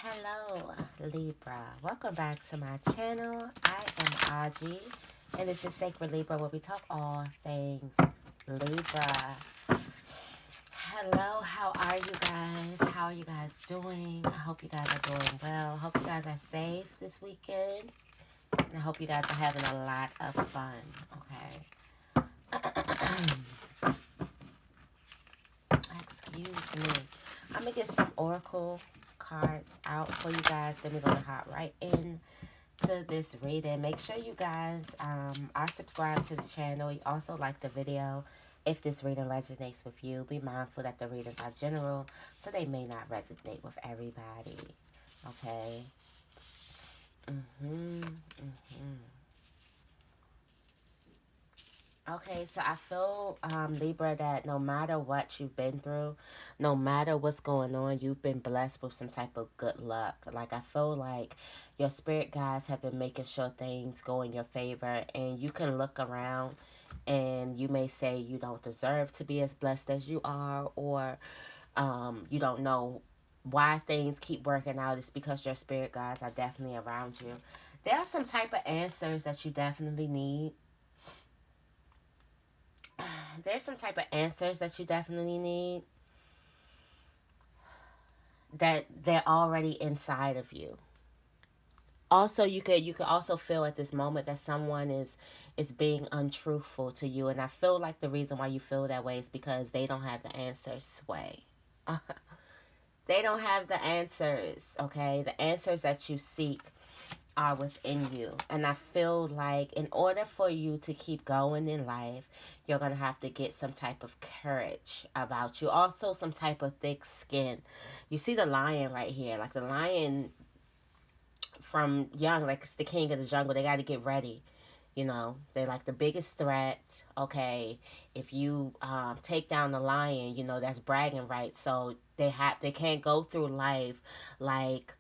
Hello, Libra. Welcome back to my channel. I am Aji, and this is Sacred Libra, where we talk all things Libra. Hello, how are you guys? How are you guys doing? I hope you guys are doing well. Hope you guys are safe this weekend. And I hope you guys are having a lot of fun, okay? Excuse me. I'm going to get some Oracle cards out for you guys. Then we're going to hop right in to this reading. Make sure you guys are subscribed to the channel. You also like the video if this reading resonates with you. Be mindful that the readings are general, so they may not resonate with everybody. Okay? Okay, so I feel, Libra, that no matter what you've been through, no matter what's going on, you've been blessed with some type of good luck. Like, I feel like your spirit guides have been making sure things go in your favor, and you can look around and you may say you don't deserve to be as blessed as you are, or you don't know why things keep working out. It's because your spirit guides are definitely around you. There are some type of answers that you definitely need. There's some type of answers that you definitely need, that they're already inside of you. Also, you could also feel at this moment that someone is being untruthful to you, and I feel like the reason why you feel that way is because they don't have the answers. Sway. They don't have the answers, okay? The answers that you seek are within you. And I feel like in order for you to keep going in life, you're going to have to get some type of courage about you. Also, some type of thick skin. You see the lion right here. Like the lion from young, like it's the king of the jungle. They got to get ready. You know, they're like the biggest threat. Okay, if you take down the lion, you know that's bragging rights. So they can't go through life like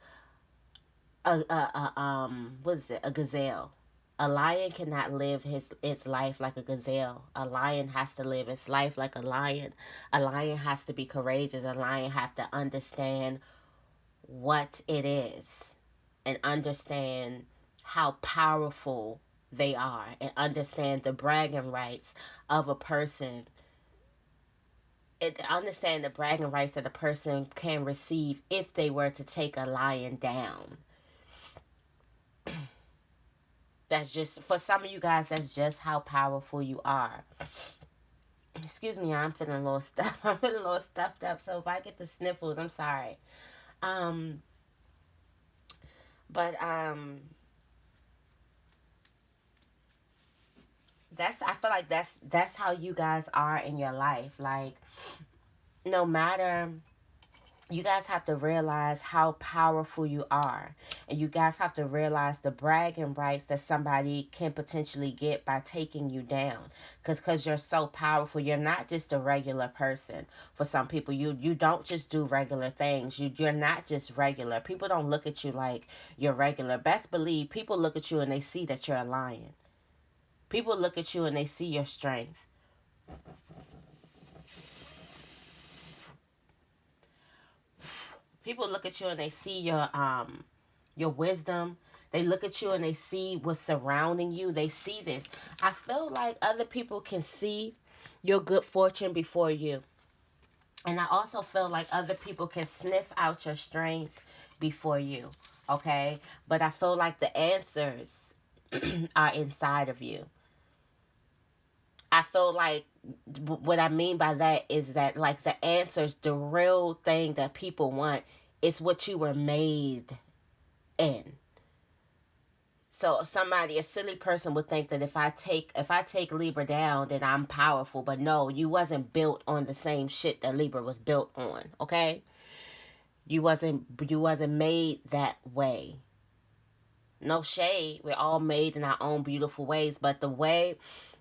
what is it, a gazelle. A lion cannot live its life like a gazelle. A lion has to live its life like a lion. A lion has to be courageous. A lion has to understand what it is, and understand how powerful they are, and understand the bragging rights of a person. Understand the bragging rights that a person can receive if they were to take a lion down. That's just, for some of you guys, that's just how powerful you are. Excuse me, I'm feeling a little stuff. I'm feeling a little stuffed up, so if I get the sniffles, I'm sorry. Um, but I feel like that's how you guys are in your life. Like, no matter, you guys have to realize how powerful you are, and you guys have to realize the bragging rights that somebody can potentially get by taking you down, because you're so powerful. You're not just a regular person. For some people, you don't just do regular things. You're not just regular. People don't look at you like you're regular. Best believe people look at you and they see that you're a lion. People look at you and they see your strength. People look at you and they see your wisdom. They look at you and they see what's surrounding you. They see this. I feel like other people can see your good fortune before you. And I also feel like other people can sniff out your strength before you. Okay? But I feel like the answers are inside of you. I feel like what I mean by that is that, like, the answers, the real thing that people want, is what you were made in. So a silly person would think that if I take Libra down, then I'm powerful. But no, you wasn't built on the same shit that Libra was built on. Okay, you wasn't made that way. No shade. We're all made in our own beautiful ways, but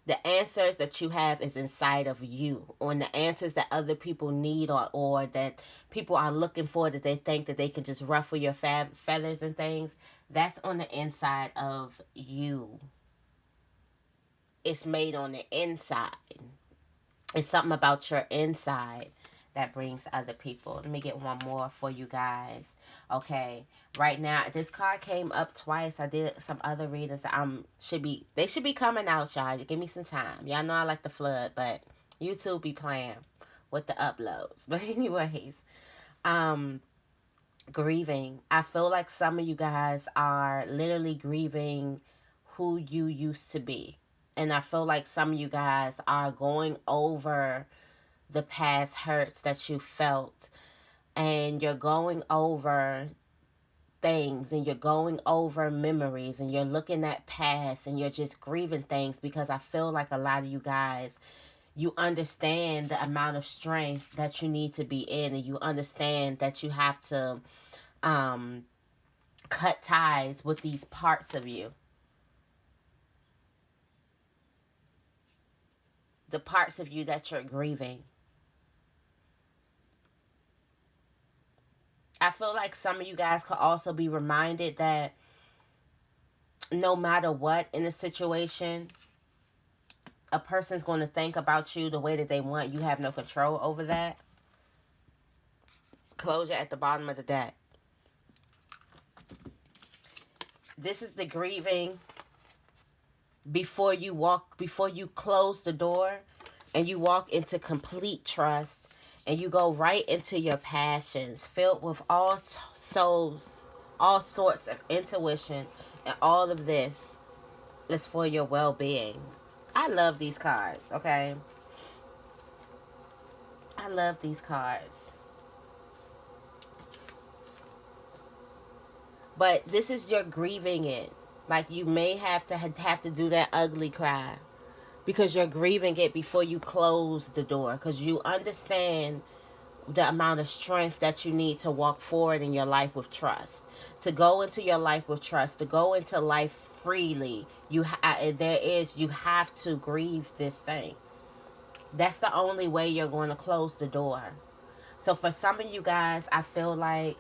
the answers that you have is inside of you, or the answers that other people need, or that people are looking for, that they think that they can just ruffle your feathers and things, that's on the inside of you. It's made on the inside. It's something about your inside that brings other people. Let me get one more for you guys. Okay, right now this card came up twice. I did some other readings. They should be coming out, y'all. Give me some time. Y'all know I like the flood, but YouTube be playing with the uploads. But anyways, grieving. I feel like some of you guys are literally grieving who you used to be. And I feel like some of you guys are going over the past hurts that you felt, and you're going over things, and you're going over memories, and you're looking at past, and you're just grieving things, because I feel like a lot of you guys, you understand the amount of strength that you need to be in, and you understand that you have to cut ties with these parts of you, the parts of you that you're grieving. I feel like some of you guys could also be reminded that no matter what in a situation, a person's going to think about you the way that they want. You have no control over that. Closure at the bottom of the deck. This is the grieving before you close the door and you walk into complete trust, and you go right into your passions, filled with all sorts of intuition, and all of this is for your well-being. I love these cards, okay? I love these cards. But this is your grieving it. Like, you may have to do that ugly cry, because you're grieving it before you close the door, because you understand the amount of strength that you need to walk forward in your life with trust, to go into your life with trust, to go into life freely. You have to grieve this thing. That's the only way you're going to close the door. So for some of you guys, I feel like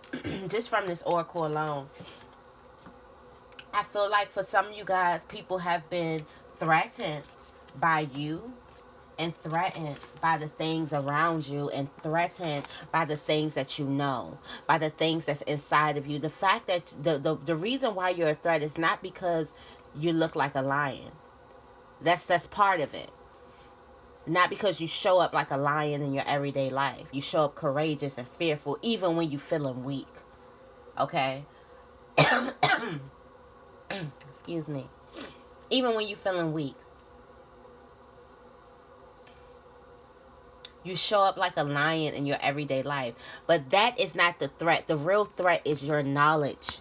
just from this oracle alone, I feel like for some of you guys, people have been threatened by you, and threatened by the things around you, and threatened by the things that you know, by the things that's inside of you. The fact that the reason why you're a threat is not because you look like a lion. That's part of it. Not because you show up like a lion in your everyday life. You show up courageous and fearful even when you're feeling weak. Okay? Excuse me. Even when you're feeling weak. You show up like a lion in your everyday life. But that is not the threat. The real threat is your knowledge.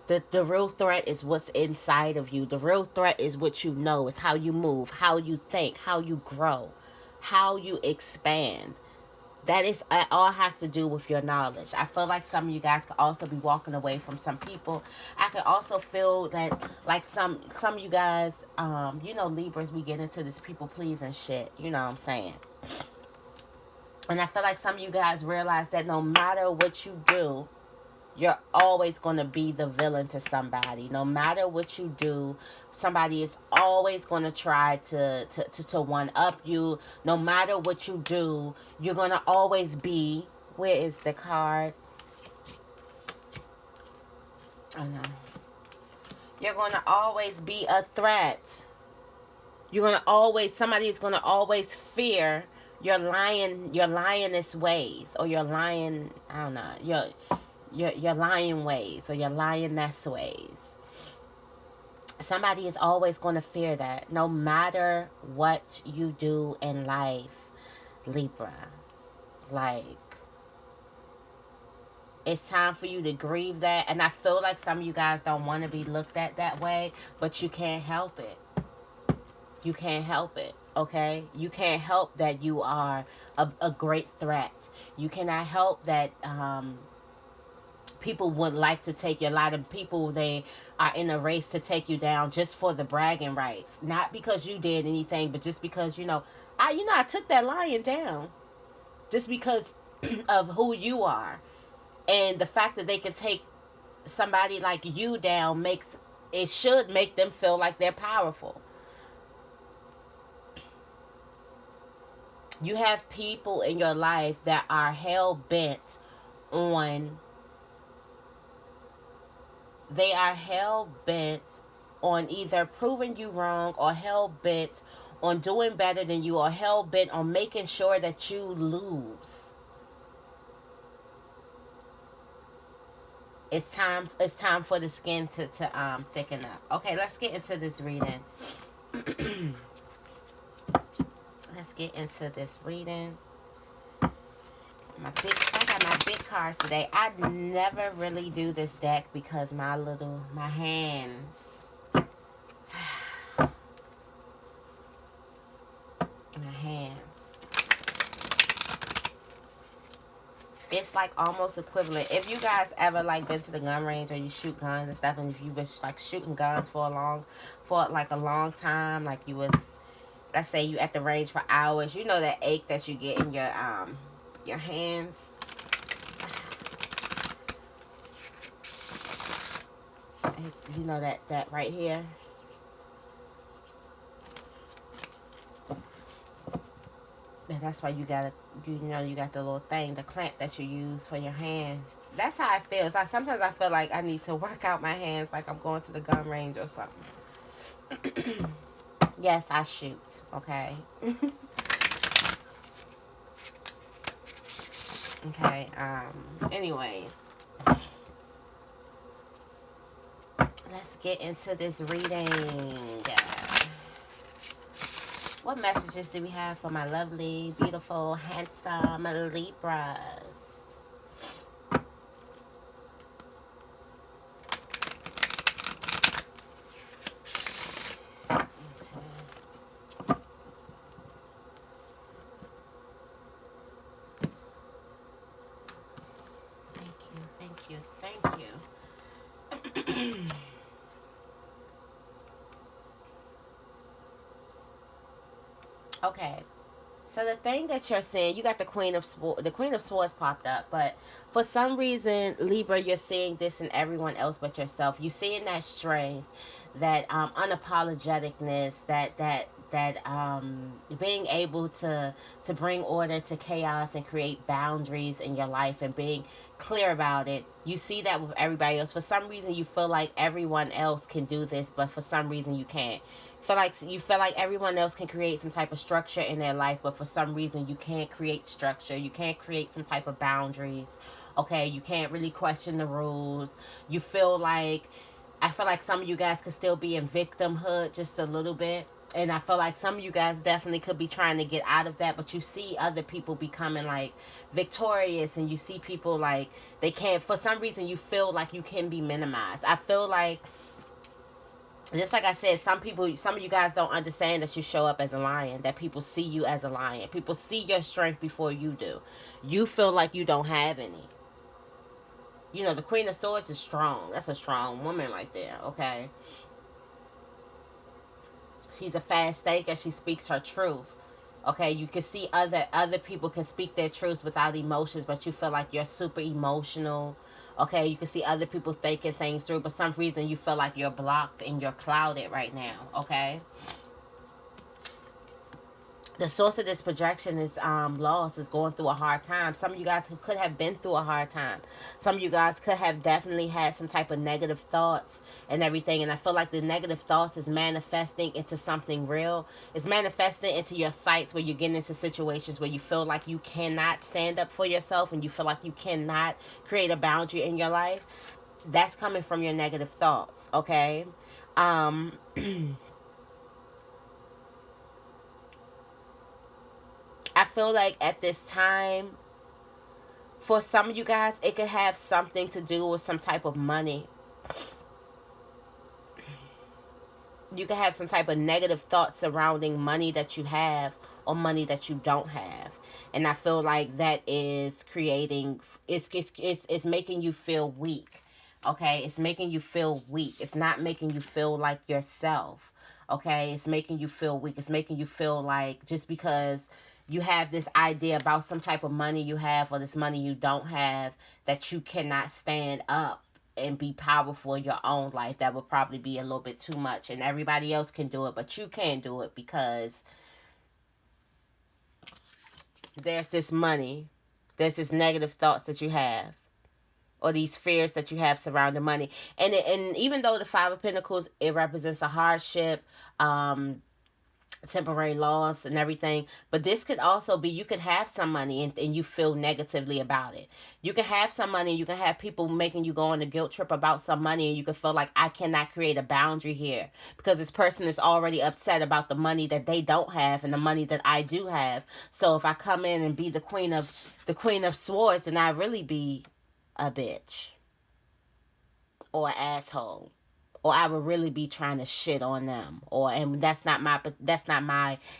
The real threat is what's inside of you. The real threat is what you know. It's how you move, how you think, how you grow, how you expand. It all has to do with your knowledge. I feel like some of you guys could also be walking away from some people. I could also feel that, like, some of you guys, Libras, we get into this people pleasing shit. You know what I'm saying? And I feel like some of you guys realize that no matter what you do, you're always going to be the villain to somebody. No matter what you do, somebody is always going to try to one-up you. No matter what you do, you're going to always be... Where is the card? Oh, no. You're going to always be a threat. You're going to always... Somebody is going to always fear your lioness ways, or your lion... I don't know. Your lion ways, or your lioness ways. Somebody is always going to fear that, no matter what you do in life, Libra. Like, it's time for you to grieve that. And I feel like some of you guys don't want to be looked at that way, but you can't help it. You can't help it, okay? You can't help that you are a great threat. You cannot help that... people would like to take you. A lot of people, they are in a race to take you down just for the bragging rights. Not because you did anything, but just because, I took that lion down. Just because of who you are. And the fact that they can take somebody like you down should make them feel like they're powerful. You have people in your life that are hell bent on, they are hell bent on either proving you wrong, or hell bent on doing better than you, or hell bent on making sure that you lose. It's time for the skin to thicken up. Okay, let's get into this reading. Let's get into this reading. I got my big cards today. I never really do this deck because my hands, my hands. It's like almost equivalent. If you guys ever like been to the gun range, or you shoot guns and stuff, and if you was like shooting guns for a long time, like you was, let's say you at the range for hours, you know that ache that you get in your hands. You know that right here. And that's why you got the little thing, the clamp that you use for your hand. That's how I feel. Like sometimes I feel like I need to work out my hands, like I'm going to the gun range or something. Yes, I shoot. Okay. Okay. Anyways, let's get into this reading. What messages do we have for my lovely, beautiful, handsome Libras? Thank you. Okay. So the thing that you're seeing, you got the Queen of Swords popped up, but for some reason, Libra, you're seeing this in everyone else but yourself. You're seeing that strength, that unapologeticness, that being able to bring order to chaos and create boundaries in your life and being clear about it. You see that with everybody else. For some reason, you feel like everyone else can do this, but for some reason, you can't. You feel like everyone else can create some type of structure in their life, but for some reason you can't create structure. You can't create some type of boundaries. Okay, you can't really question the rules. You feel like I feel like some of you guys could still be in victimhood just a little bit. And I feel like some of you guys definitely could be trying to get out of that, but you see other people becoming like victorious, and you see people like they can't, for some reason you feel like you can be minimized. I feel like, just like I said, some of you guys don't understand that you show up as a lion, that people see you as a lion. People see your strength before you do. You feel like you don't have any. You know, the Queen of Swords is strong. That's a strong woman right there, okay? She's a fast thinker. She speaks her truth. Okay, you can see other people can speak their truths without emotions, but you feel like you're super emotional. Okay, you can see other people thinking things through, but some reason you feel like you're blocked and you're clouded right now. Okay, the source of this projection is lost, is going through a hard time. Some of you guys could have been through a hard time. Some of you guys could have definitely had some type of negative thoughts and everything, and I feel like the negative thoughts is manifesting into something real. It's manifesting into your sights, where you're getting into situations where you feel like you cannot stand up for yourself, and you feel like you cannot create a boundary in your life. That's coming from your negative thoughts. Okay. I feel like at this time, for some of you guys, it could have something to do with some type of money. You could have some type of negative thoughts surrounding money that you have or money that you don't have. And I feel like that is creating, it's making you feel weak. Okay, it's making you feel weak. It's not making you feel like yourself. Okay, it's making you feel weak. It's making you feel like just because you have this idea about some type of money you have or this money you don't have, that you cannot stand up and be powerful in your own life. That would probably be a little bit too much, and everybody else can do it, but you can't do it because there's this money, there's this negative thoughts that you have, or these fears that you have surrounding money. And even though the Five of Pentacles, it represents a hardship, temporary loss and everything, but this could also be, you could have some money and you feel negatively about it. You can have some money, you can have people making you go on a guilt trip about some money, and you can feel like, I cannot create a boundary here because this person is already upset about the money that they don't have and the money that I do have. So if I come in and be the queen of swords, then I really be a bitch or an asshole, or I would really be trying to shit on them, and that's not my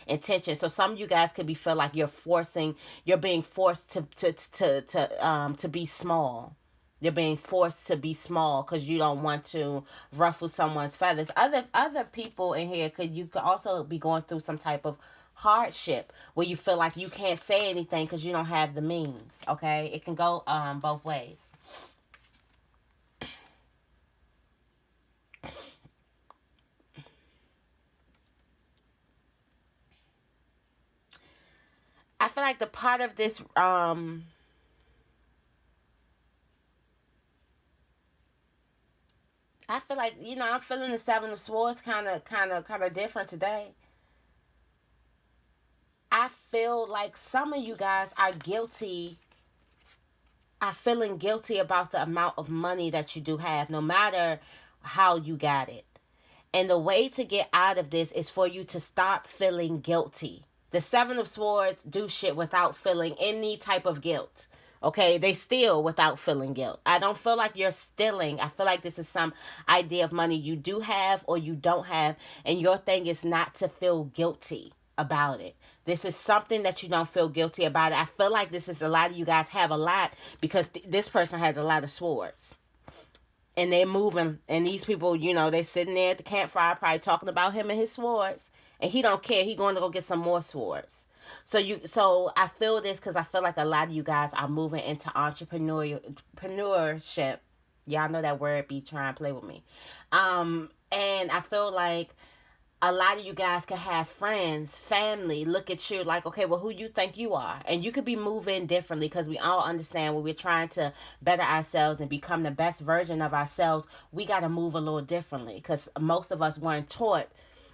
intention. So some of you guys could be feel like you're being forced to be small. You're being forced to be small because you don't want to ruffle someone's feathers. Other people in here you could also be going through some type of hardship where you feel like you can't say anything because you don't have the means. Okay, it can go both ways. I feel like the part of this I feel like, I'm feeling the Seven of Swords kind of different today. I feel like some of you guys are feeling guilty about the amount of money that you do have, no matter how you got it. And the way to get out of this is for you to stop feeling guilty. The Seven of Swords do shit without feeling any type of guilt. Okay, they steal without feeling guilt. I don't feel like you're stealing. I feel like this is some idea of money you do have or you don't have, and your thing is not to feel guilty about it. This is something that you don't feel guilty about it. I feel like this is a lot of you guys have a lot because this person has a lot of swords. And they're moving, and these people, they sitting there at the campfire probably talking about him and his swords, and he don't care. He going to go get some more swords. So I feel this because I feel like a lot of you guys are moving into entrepreneurship. Y'all know that word, be trying to play with me. And I feel like a lot of you guys can have friends, family look at you like, okay, well, who you think you are? And you could be moving differently because we all understand when we're trying to better ourselves and become the best version of ourselves, we got to move a little differently because most of us weren't taught.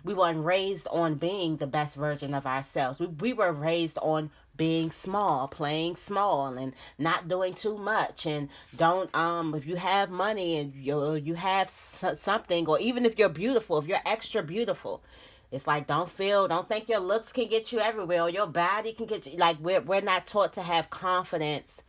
We weren't raised on being the best version of ourselves. We were raised on being small, playing small, and not doing too much. And don't if you have money and you have something, or even if you're beautiful, if you're extra beautiful, it's like don't think your looks can get you everywhere, or your body can get you. Like we're not taught to have confidence,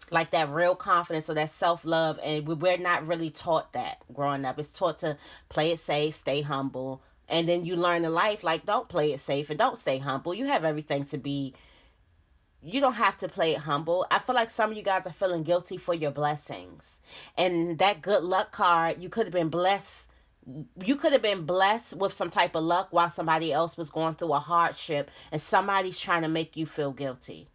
like that real confidence or that self-love, and we're not really taught that growing up. It's taught to play it safe, stay humble, and then you learn in life, like, don't play it safe and don't stay humble. You have everything to be, you don't have to play it humble. I feel like some of you guys are feeling guilty for your blessings. And that good luck card, you could have been blessed with some type of luck while somebody else was going through a hardship, and somebody's trying to make you feel guilty.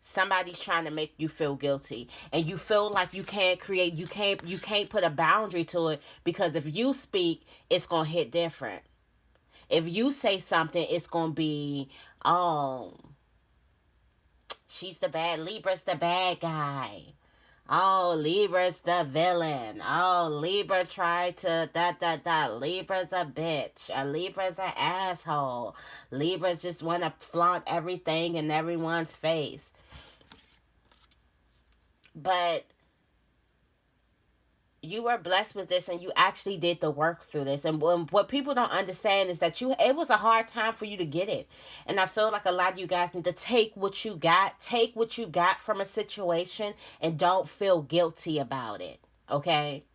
Somebody's trying to make you feel guilty, and you feel like you can't put a boundary to it, because if you speak, it's going to hit different. If you say something, it's going to be, oh, Libra's the bad guy. Oh, Libra's the villain. Oh, Libra tried to Libra's a bitch. Libra's an asshole. Libras just want to flaunt everything in everyone's face. But you were blessed with this, and you actually did the work through this. And what people don't understand is that it was a hard time for you to get it. And I feel like a lot of you guys need to take what you got from a situation, and don't feel guilty about it. Okay?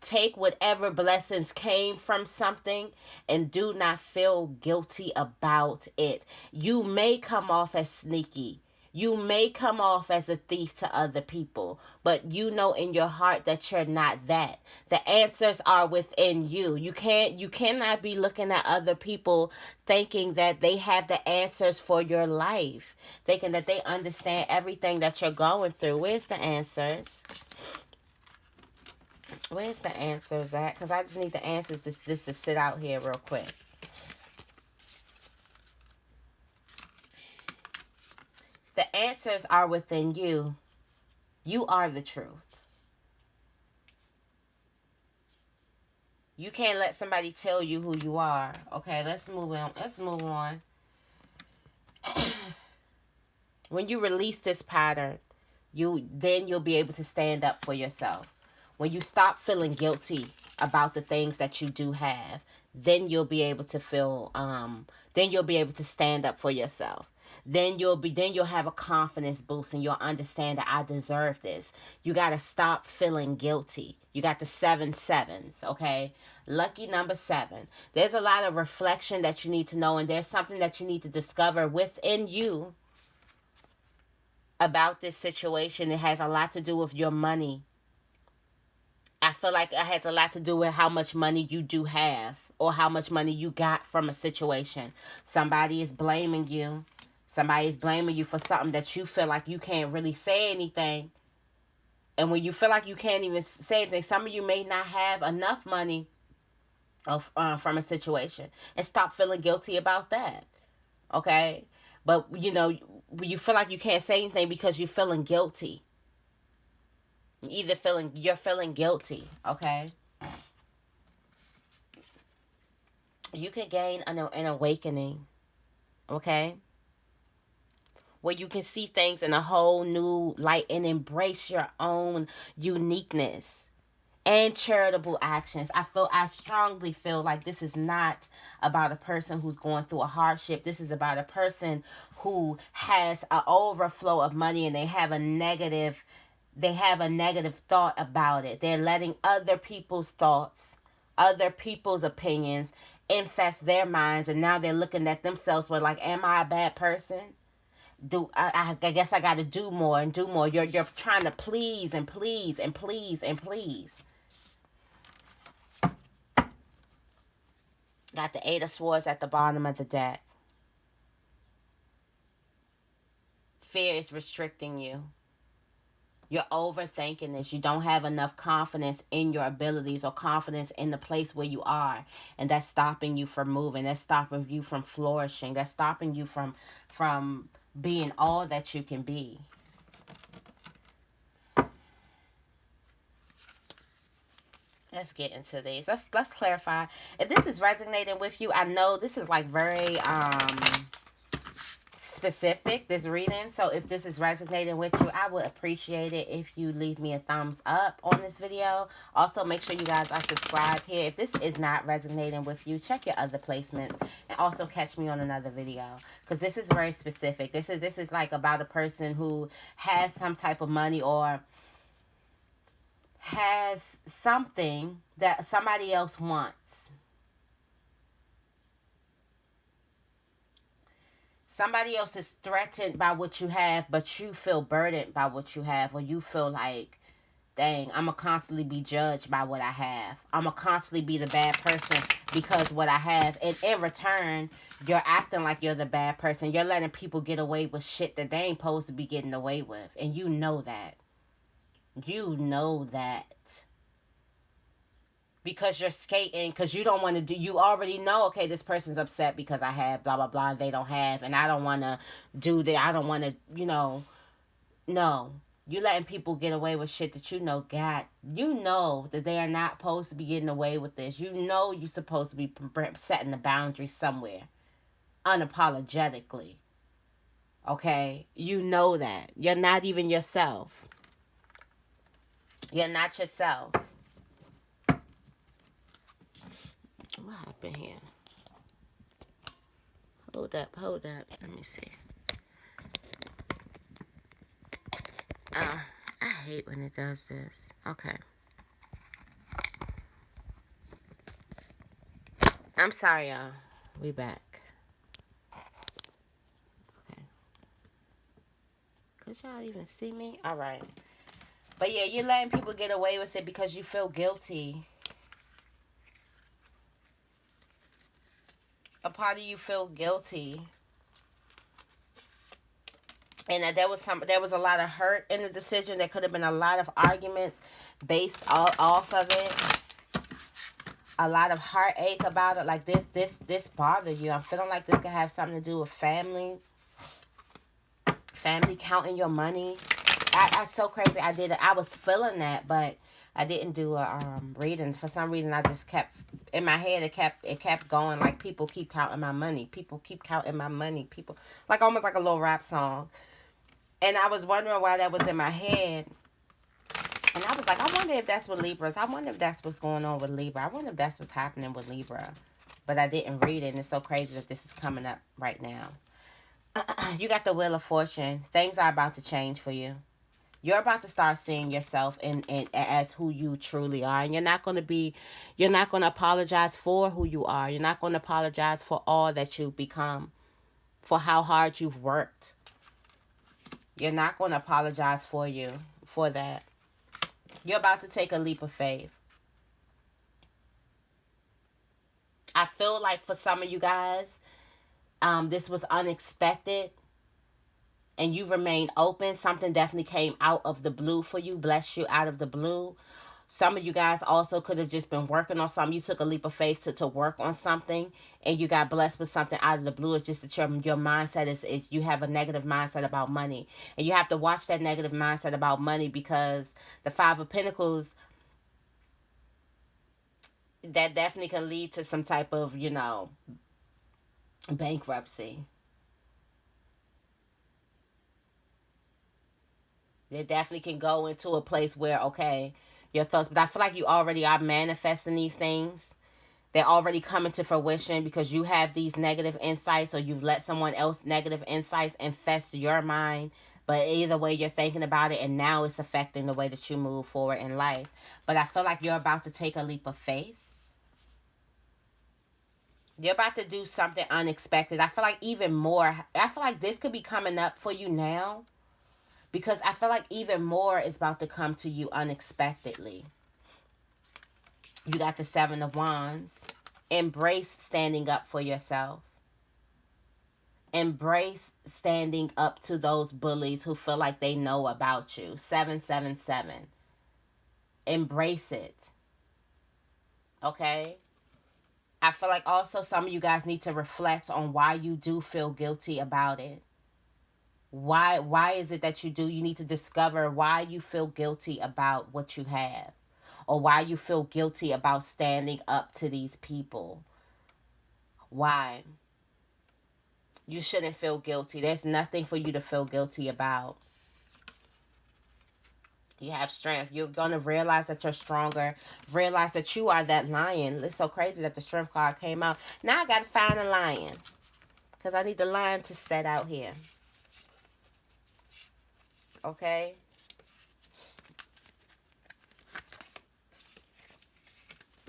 Take whatever blessings came from something and do not feel guilty about it. You may come off as sneaky. You may come off as a thief to other people, but you know in your heart that you're not that. The answers are within you. You cannot be looking at other people thinking that they have the answers for your life, thinking that they understand everything that you're going through. Where's the answers? Where's the answers at? Because I just need the answers just to sit out here real quick. answers are within you. You are the truth. You can't let somebody tell you who you are. Okay, let's move on. Let's move on. When you release this pattern, you'll be able to stand up for yourself. When you stop feeling guilty about the things that you do have, then you'll be able to feel then you'll be able to stand up for yourself. Then you'll have a confidence boost, and you'll understand that I deserve this. You got to stop feeling guilty. You got the 7 sevens, okay? Lucky number 7. There's a lot of reflection that you need to know, and there's something that you need to discover within you about this situation. It has a lot to do with your money. I feel like it has a lot to do with how much money you do have, or how much money you got from a situation. Somebody is blaming you. Somebody is blaming you for something that you feel like you can't really say anything. And when you feel like you can't even say anything, some of you may not have enough money from a situation. And stop feeling guilty about that. Okay? But, you feel like you can't say anything because you're feeling guilty. You're feeling guilty, okay? You can gain an awakening, okay? Where you can see things in a whole new light and embrace your own uniqueness and charitable actions. I strongly feel like this is not about a person who's going through a hardship. This is about a person who has an overflow of money, and they have a negative thought about it. They're letting other people's thoughts, other people's opinions infest their minds, and now they're looking at themselves with like, am I a bad person? I guess I got to do more and do more. You're trying to please and please and please and please. Got the 8 of Swords at the bottom of the deck. Fear is restricting you. You're overthinking this. You don't have enough confidence in your abilities or confidence in the place where you are. And that's stopping you from moving. That's stopping you from flourishing. That's stopping you from being all that you can be. Let's get into these. Let's clarify. If this is resonating with you, I know this is like very specific, this reading. So if this is resonating with you, I would appreciate it if you leave me a thumbs up on this video. Also, make sure you guys are subscribed here. If this is not resonating with you, check your other placements, and also catch me on another video, because this is very specific. This is like about a person who has some type of money, or has something that somebody else wants. Somebody else is threatened by what you have, but you feel burdened by what you have, or you feel like, dang, I'm going to constantly be judged by what I have. I'm going to constantly be the bad person because what I have. And in return, you're acting like you're the bad person. You're letting people get away with shit that they ain't supposed to be getting away with. And you know that. You know that. Because you're skating, because you don't want to do, you already know, okay, this person's upset because I have blah, blah, blah, and they don't have, and I don't want to do that. I don't want to, no. You letting people get away with shit that you know, God, you know that they are not supposed to be getting away with this. You know you're supposed to be setting the boundary somewhere, unapologetically. Okay? You know that. You're not even yourself. You're not yourself. What happened here? Hold up. Let me see. I hate when it does this. Okay. I'm sorry, y'all. We back. Okay. Could y'all even see me? All right. But yeah, you're letting people get away with it because you feel guilty. A part of you feel guilty. And there was a lot of hurt in the decision. There could have been a lot of arguments based off of it. A lot of heartache about it. Like this bothered you. I'm feeling like this could have something to do with family Family counting your money. I so crazy. I was feeling that, but I didn't do a reading. For some reason, I just kept in my head. It kept going like people keep counting my money. People keep counting my money. People like almost like a little rap song. And I was wondering why that was in my head. And I was like, I wonder if that's what Libra is. I wonder if that's what's going on with Libra. I wonder if that's what's happening with Libra. But I didn't read it, and it's so crazy that this is coming up right now. You got the Wheel of Fortune. Things are about to change for you. You're about to start seeing yourself in as who you truly are. And you're not going to apologize for who you are. You're not going to apologize for all that you've become, for how hard you've worked. You're not going to apologize for that. You're about to take a leap of faith. I feel like for some of you guys, this was unexpected and you remained open. Something definitely came out of the blue for you, blessed you out of the blue. Some of you guys also could have just been working on something. You took a leap of faith to work on something and you got blessed with something out of the blue. It's just that your mindset is you have a negative mindset about money. And you have to watch that negative mindset about money because the Five of Pentacles, that definitely can lead to some type of, bankruptcy. It definitely can go into a place where, okay, your thoughts, but I feel like you already are manifesting these things. They're already coming to fruition because you have these negative insights or you've let someone else negative insights infest your mind. But either way, you're thinking about it and now it's affecting the way that you move forward in life. But I feel like you're about to take a leap of faith. You're about to do something unexpected. I feel like even more, I feel like this could be coming up for you now because I feel like even more is about to come to you unexpectedly. You got the Seven of Wands. Embrace standing up for yourself. Embrace standing up to those bullies who feel like they know about you. 777. Embrace it. Okay? I feel like also some of you guys need to reflect on why you do feel guilty about it. Why is it that you do? You need to discover why you feel guilty about what you have. Or why you feel guilty about standing up to these people. Why? You shouldn't feel guilty. There's nothing for you to feel guilty about. You have strength. You're going to realize that you're stronger. Realize that you are that lion. It's so crazy that the strength card came out. Now I got to find a lion. Because I need the lion to set out here. Okay?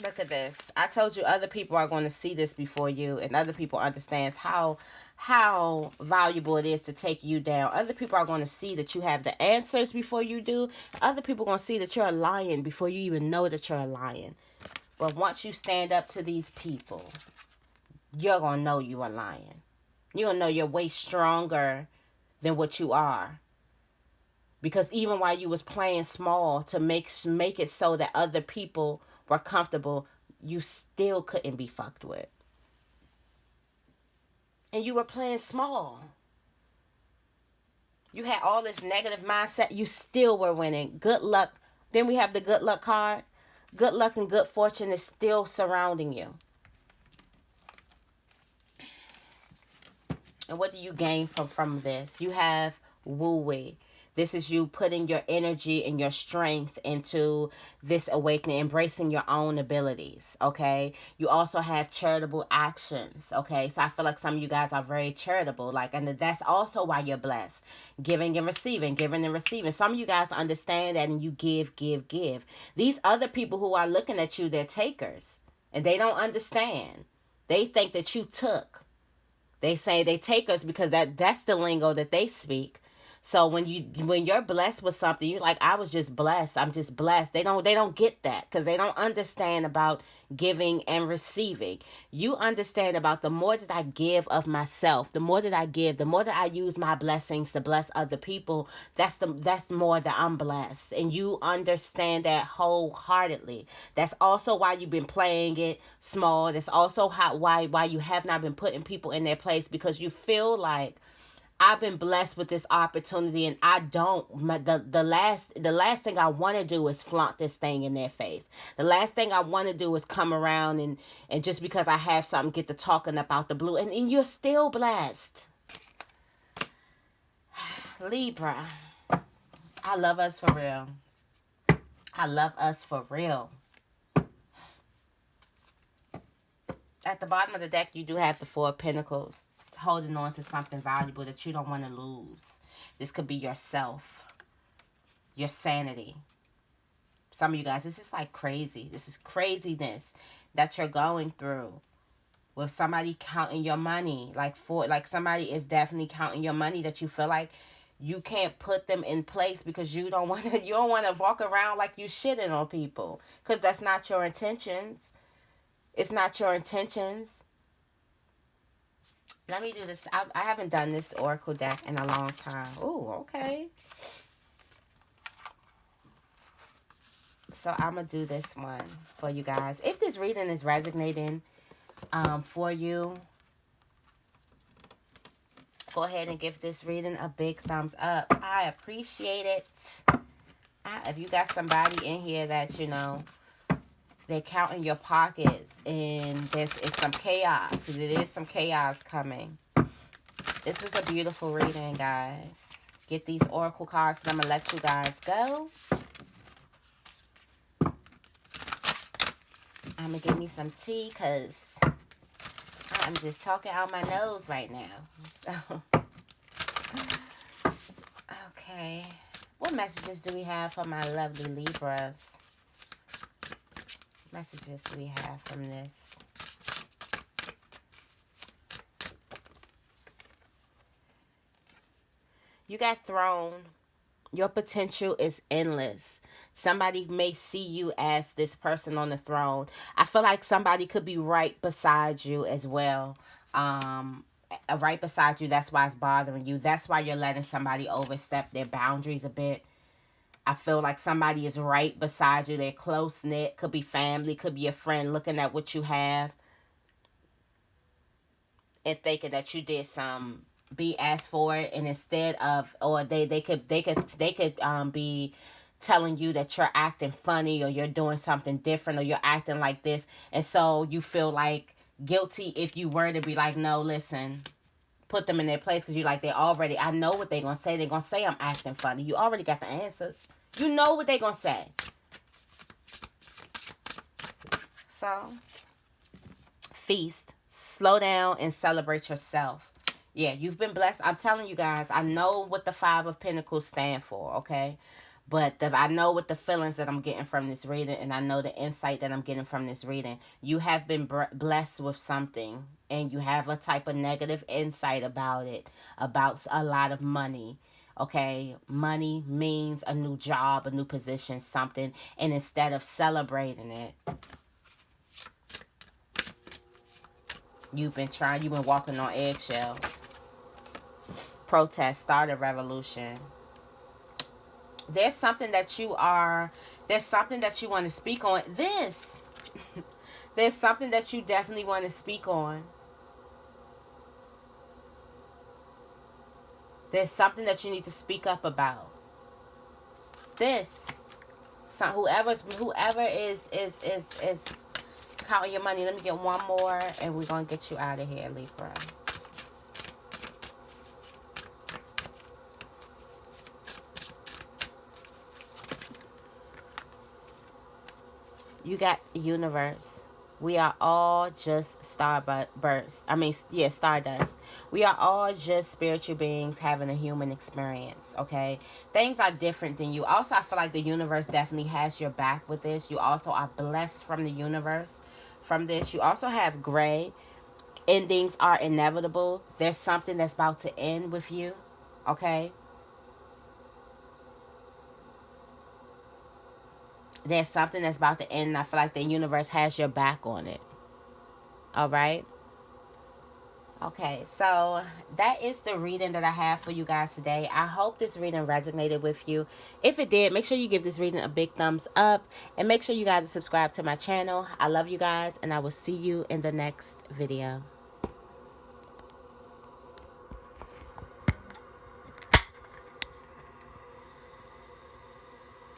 Look at this. I told you other people are going to see this before you. And other people understands how valuable it is to take you down. Other people are going to see that you have the answers before you do. Other people are going to see that you're a lion before you even know that you're a lion. But once you stand up to these people, you're going to know you're a lion. You're going to know you're way stronger than what you are. Because even while you was playing small to make it so that other people were comfortable, you still couldn't be fucked with. And you were playing small. You had all this negative mindset. You still were winning. Good luck. Then we have the good luck card. Good luck and good fortune is still surrounding you. And what do you gain from this? You have woo-wee. This is you putting your energy and your strength into this awakening, embracing your own abilities, okay? You also have charitable actions, okay? So I feel like some of you guys are very charitable, and that's also why you're blessed. Giving and receiving, giving and receiving. Some of you guys understand that and you give. These other people who are looking at you, they're takers, and they don't understand. They think that you took. They say they takers because that's the lingo that they speak. So when you're blessed with something, you're like, I was just blessed. I'm just blessed. They don't get that because they don't understand about giving and receiving. You understand about the more that I give of myself, the more that I give, the more that I use my blessings to bless other people, that's more that I'm blessed. And you understand that wholeheartedly. That's also why you've been playing it small. That's also why you have not been putting people in their place because you feel like I've been blessed with this opportunity, and I don't. The last thing I want to do is flaunt this thing in their face. The last thing I want to do is come around and just because I have something, get to talking about the blue, and you're still blessed. Libra, I love us for real. I love us for real. At the bottom of the deck, you do have the Four of Pentacles, holding on to something valuable that you don't want to lose. This could be yourself, your sanity. Some of you guys, this is like crazy. This is craziness that you're going through with somebody counting your money. Like somebody is definitely counting your money that you feel like you can't put them in place because you don't want to walk around like you shitting on people, because that's not your intentions. It's not your intentions. Let me do this. I haven't done this oracle deck in a long time. Oh, okay. So I'm going to do this one for you guys. If this reading is resonating for you, go ahead and give this reading a big thumbs up. I appreciate it. If you got somebody in here that, you know, they're counting your pockets and it's some chaos, because it is some chaos coming. This was a beautiful reading, guys. Get these oracle cards and I'm going to let you guys go. I'm going to give me some tea because I'm just talking out my nose right now. So, okay. What messages do we have for my lovely Libras? Messages do we have from this? You got thrown. Your potential is endless. Somebody may see you as this person on the throne. I feel like somebody could be right beside you as well. Right beside you. That's why it's bothering you. That's why you're letting somebody overstep their boundaries a bit. I feel like somebody is right beside you. They're close-knit. Could be family. Could be a friend looking at what you have and thinking that you did some BS for it. And instead of, or they could be telling you that you're acting funny or you're doing something different or you're acting like this. And so you feel like guilty if you were to be like, no, listen, put them in their place, because you like, they already, I know what they're going to say. They're going to say I'm acting funny. You already got the answers. You know what they're going to say. So, feast, slow down, and celebrate yourself. Yeah, you've been blessed. I'm telling you guys, I know what the Five of Pentacles stand for, okay? But I know what the feelings that I'm getting from this reading, and I know the insight that I'm getting from this reading. You have been blessed with something, and you have a type of negative insight about it, about a lot of money. Okay, money means a new job, a new position, something, and instead of celebrating it, you've been walking on eggshells. Protest, start a revolution. There's something that you want to speak on. There's something that you definitely want to speak on. There's something that you need to speak up about. Whoever is counting your money. Let me get one more and we're going to get you out of here, Libra. You got universe. We are all just stardust. We are all just spiritual beings having a human experience, okay? Things are different than you. Also, I feel like the universe definitely has your back with this. You also are blessed from the universe from this. You also have gray. Endings are inevitable. There's something that's about to end with you, okay? There's something that's about to end, and I feel like the universe has your back on it. All right? Okay, so that is the reading that I have for you guys today. I hope this reading resonated with you. If it did, make sure you give this reading a big thumbs up, and make sure you guys subscribe to my channel. I love you guys, and I will see you in the next video.